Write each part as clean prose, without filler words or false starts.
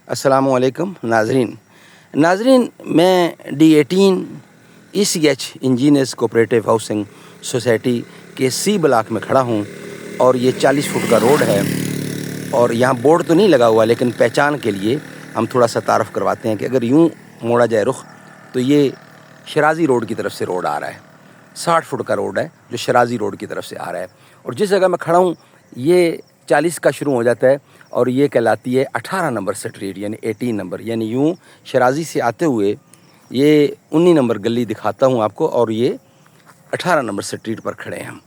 अस्सलामुअलैकुम नाजरीन, मैं D18 ECH engineers cooperative housing society के C ब्लॉक में खड़ा हूँ और ये 40 फुट का रोड है और यहाँ बोर्ड तो नहीं लगा हुआ, लेकिन पहचान के लिए हम थोड़ा सा तारफ़ करवाते हैं कि अगर यूँ मोड़ा जाए रुख तो ये शराजी रोड की तरफ से रोड आ रहा है। 60 फुट का रोड है जो शराजी रोड की तरफ से आ रहा है और जिस जगह मैं खड़ा हूँ ये 40 का शुरू हो जाता है और ये कहलाती है 18 नंबर स्ट्रीट, यानी 18 नंबर, यानी यूँ शराजी से आते हुए ये 19 नंबर गली दिखाता हूँ आपको और ये 18 नंबर स्ट्रीट पर खड़े हैं हम।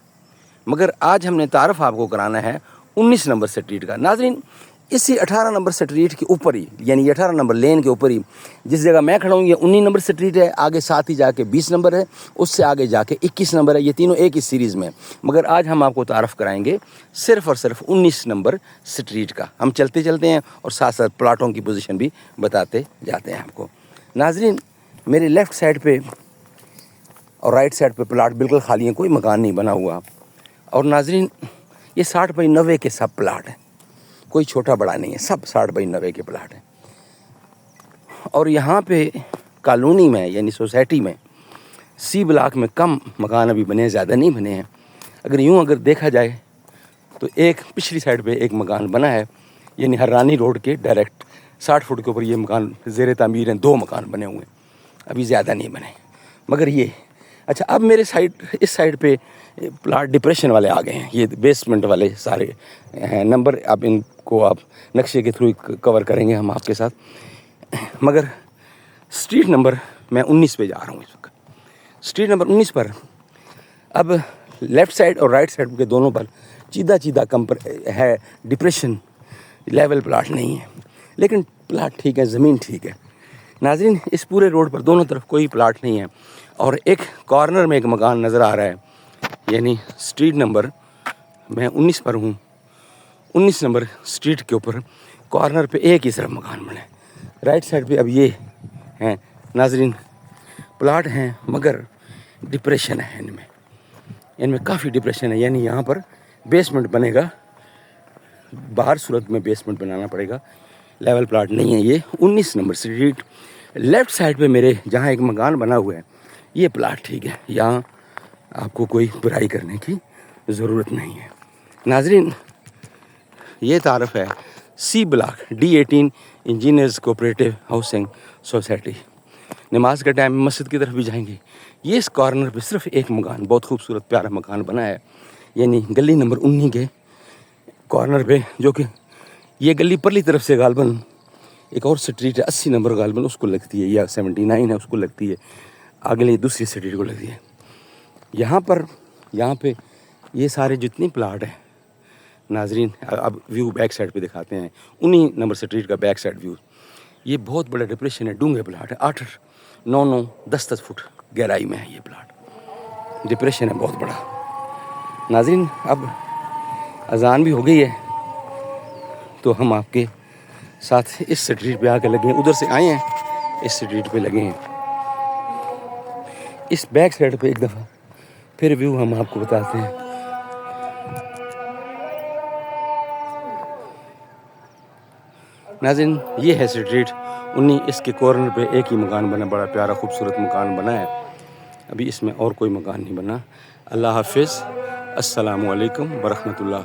मगर आज हमने तारफ़ आपको कराना है 19 नंबर स्ट्रीट का। नाज़रीन, इसी 18 नंबर स्ट्रीट के ऊपर ही, यानी 18 नंबर लेन के ऊपर ही जिस जगह मैं खड़ा हूँ ये 19 नंबर स्ट्रीट है, आगे साथ ही जाके 20 नंबर है, उससे आगे जाके 21 नंबर है। ये तीनों एक ही सीरीज़ में, मगर आज हम आपको तारफ़ कराएंगे सिर्फ़ और सिर्फ 19 नंबर स्ट्रीट का। हम चलते चलते हैं और साथ साथ प्लाटों की पोजीशन भी बताते जाते हैं आपको। नाज़रीन, मेरे लेफ़्ट साइड पे और राइट साइड पे प्लाट बिल्कुल खाली हैं, कोई मकान नहीं बना हुआ। और नाज़रीन, ये 60 बाई 90 के सब प्लाट हैं, कोई छोटा बड़ा नहीं है, सब 60 बाई 90 के प्लाट हैं। और यहाँ पे कॉलोनी में यानी सोसाइटी में C ब्लॉक में कम मकान अभी बने हैं, ज़्यादा नहीं बने हैं। अगर देखा जाए तो एक पिछली साइड पे एक मकान बना है, यानी हर्रानी रोड के डायरेक्ट 60 फुट के ऊपर ये मकान ज़ेर तामीर हैं, 2 मकान बने हुए हैं, अभी ज़्यादा नहीं बने। मगर ये अच्छा, अब मेरे इस साइड पे प्लाट डिप्रेशन वाले आ गए हैं, ये बेसमेंट वाले सारे हैं। नंबर अब इनको आप नक्शे के थ्रू कवर करेंगे हम आपके साथ। मगर स्ट्रीट नंबर मैं 19 पे जा रहा हूँ इस वक्त। स्ट्रीट नंबर 19 पर अब लेफ़्ट साइड और राइट साइड के दोनों पर चीदा है, डिप्रेशन लेवल प्लाट नहीं है, लेकिन प्लाट ठीक है, ज़मीन ठीक है। नाज़रीन, इस पूरे रोड पर दोनों तरफ कोई प्लाट नहीं है और एक कॉर्नर में एक मकान नज़र आ रहा है, यानी स्ट्रीट नंबर मैं 19 पर हूँ। 19 नंबर स्ट्रीट के ऊपर कॉर्नर पे एक ही सिर्फ मकान बने, राइट साइड पे अब ये हैं। नाज़रीन, प्लाट हैं मगर डिप्रेशन है इनमें काफ़ी डिप्रेशन है, यानी यहाँ पर बेसमेंट बनेगा, बाहर सूरत में बेसमेंट बनाना पड़ेगा, लेवल प्लाट नहीं है। ये 19 नंबर स्ट्रीट लेफ़्ट साइड पे मेरे जहाँ एक मकान बना हुआ है ये प्लाट ठीक है, यहाँ आपको कोई बुराई करने की ज़रूरत नहीं है। नाज़रीन, ये तारफ़ है C block D18 engineers cooperative housing society. नमाज का टाइम मस्जिद की तरफ भी जाएंगे। ये इस कॉर्नर पे सिर्फ एक मकान, बहुत खूबसूरत प्यारा मकान बना है, यानी गली नंबर 19 के कॉर्नर पे, जो कि ये गली परली तरफ से गालबन एक और स्ट्रीट है 80 नंबर गालबन उसको लगती है, या 79 है उसको लगती है, अगली दूसरी स्ट्रीट को लगती है। यहाँ पे ये सारे जितनी प्लाट हैं नाज़रीन, अब व्यू बैक साइड पे दिखाते हैं, 19 नंबर स्ट्रीट का बैक साइड व्यू। ये बहुत बड़ा डिप्रेशन है, डूंगे प्लाट है, 8, 9, 10 फुट गहराई में है ये प्लाट, डिप्रेशन है बहुत बड़ा। नाज़रीन, अब अजान भी हो गई है तो हम आपके साथ इस स्ट्रीट पे आके लगे हैं, उधर से आए हैं इस स्ट्रीट पे लगे हैं। इस बैक साइड पे एक दफ़ा फिर व्यू हम आपको बताते हैं। नाज़रीन, ये है स्ट्रीट 19, इसके कॉर्नर पे एक ही मकान बना, बड़ा प्यारा खूबसूरत मकान बना है, अभी इसमें और कोई मकान नहीं बना। अल्लाह हाफिज़, अस्सलामु अलैकुम व रहमतुल्लाह।